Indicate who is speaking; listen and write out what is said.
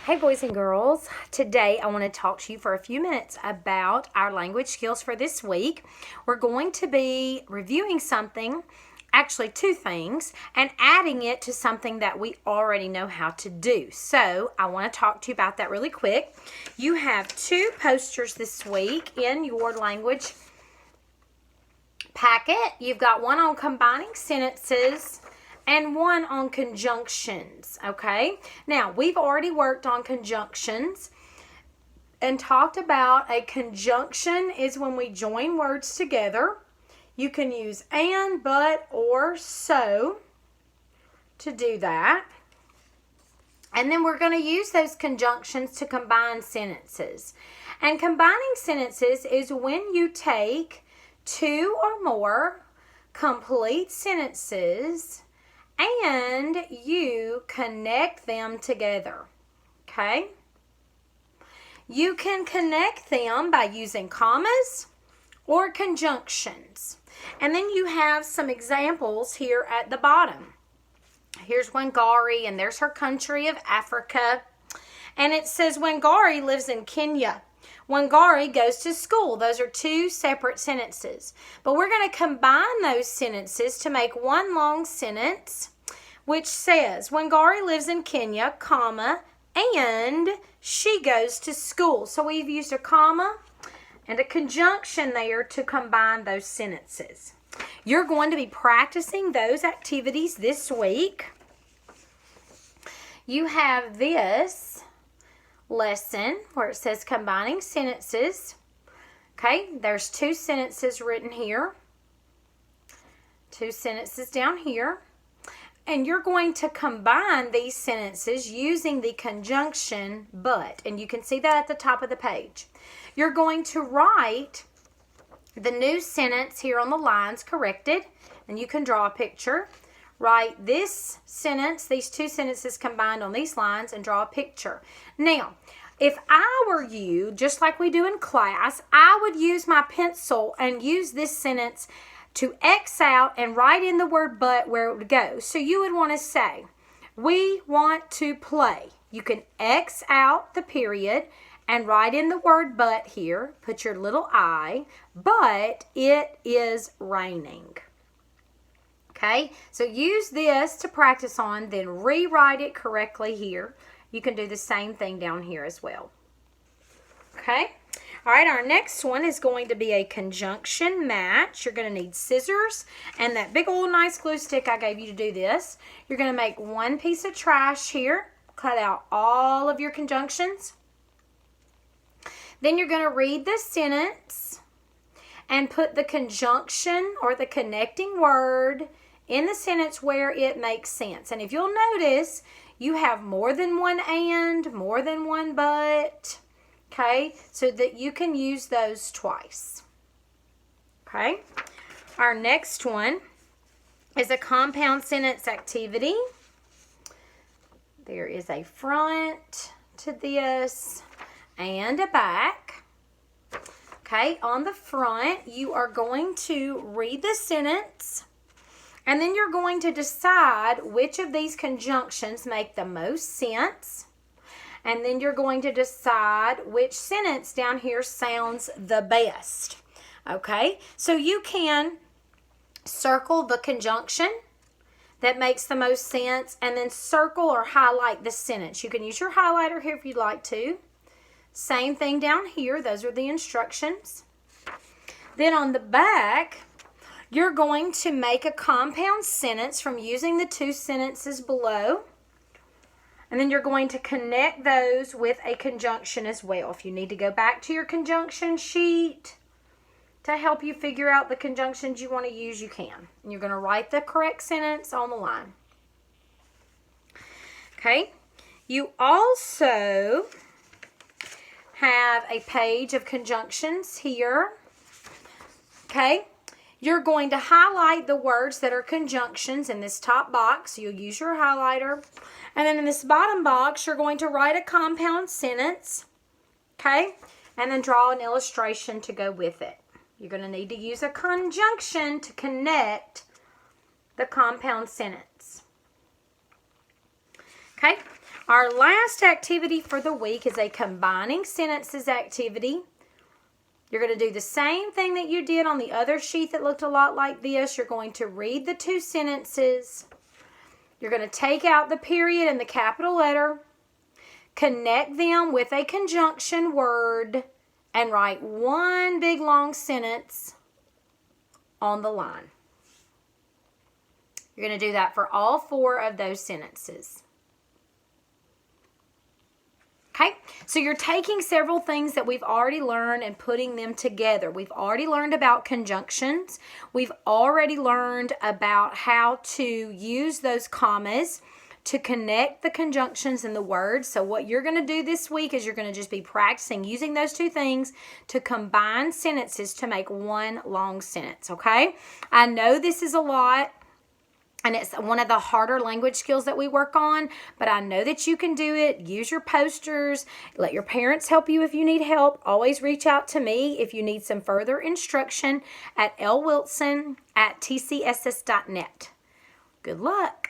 Speaker 1: Hey boys and girls, today I want to talk to you for a few minutes about our language skills for this week. We're going to be reviewing something, actually two things, and adding it to something that we already know how to do. So I want to talk to you about that really quick. You have two posters this week in your language packet. You've got one on combining sentences and one on conjunctions, okay? Now, we've already worked on conjunctions and talked about a conjunction is when we join words together. You can use and, but, or, so to do that. And then we're going to use those conjunctions to combine sentences. And combining sentences is when you take two or more complete sentences and you connect them together, okay? You can connect them by using commas or conjunctions. And then you have some examples here at the bottom. Here's Wangari, and there's her country of Africa. And it says Wangari lives in Kenya. Wangari goes to school. Those are two separate sentences. But we're going to combine those sentences to make one long sentence, which says Wangari lives in Kenya, comma, and she goes to school. So we've used a comma and a conjunction there to combine those sentences. You're going to be practicing those activities this week. You have this lesson where it says combining sentences. Okay, there's two sentences written here. Two sentences down here. And you're going to combine these sentences using the conjunction but. And you can see that at the top of the page. You're going to write the new sentence here on the lines corrected. And you can draw a picture. Write this sentence, these two sentences combined on these lines, and draw a picture. Now, if I were you, just like we do in class, I would use my pencil and use this sentence to X out and write in the word but where it would go. So you would want to say, we want to play. You can X out the period and write in the word but here. Put your little I, but it is raining. Okay, so use this to practice on, then rewrite it correctly here. You can do the same thing down here as well. Okay, all right, our next one is going to be a conjunction match. You're going to need scissors and that big old nice glue stick I gave you to do this. You're going to make one piece of trash here, cut out all of your conjunctions. Then you're going to read the sentence and put the conjunction or the connecting word in the sentence where it makes sense. And if you'll notice, you have more than one and, more than one but, okay, so that you can use those twice. Okay, our next one is a compound sentence activity. There is a front to this and a back. Okay, on the front, you are going to read the sentence, and then you're going to decide which of these conjunctions make the most sense. And then you're going to decide which sentence down here sounds the best. Okay, so you can circle the conjunction that makes the most sense, and then circle or highlight the sentence. You can use your highlighter here if you'd like to. Same thing down here. Those are the instructions. Then on the back, you're going to make a compound sentence from using the two sentences below. And then you're going to connect those with a conjunction as well. If you need to go back to your conjunction sheet to help you figure out the conjunctions you want to use, you can. And you're going to write the correct sentence on the line. Okay. You also have a page of conjunctions here. Okay. You're going to highlight the words that are conjunctions in this top box. You'll use your highlighter. And then in this bottom box, you're going to write a compound sentence. Okay? And then draw an illustration to go with it. You're going to need to use a conjunction to connect the compound sentence. Okay? Our last activity for the week is a combining sentences activity. You're going to do the same thing that you did on the other sheet that looked a lot like this. You're going to read the two sentences. You're going to take out the period and the capital letter, connect them with a conjunction word, and write one big long sentence on the line. You're going to do that for all 4 of those sentences. Okay, so you're taking several things that we've already learned and putting them together. We've already learned about conjunctions. We've already learned about how to use those commas to connect the conjunctions in the words. So what you're going to do this week is you're going to just be practicing using those 2 things to combine sentences to make one long sentence, okay? I know this is a lot. And it's one of the harder language skills that we work on, but I know that you can do it. Use your posters. Let your parents help you if you need help. Always reach out to me if you need some further instruction at lwilson@tcss.net. Good luck.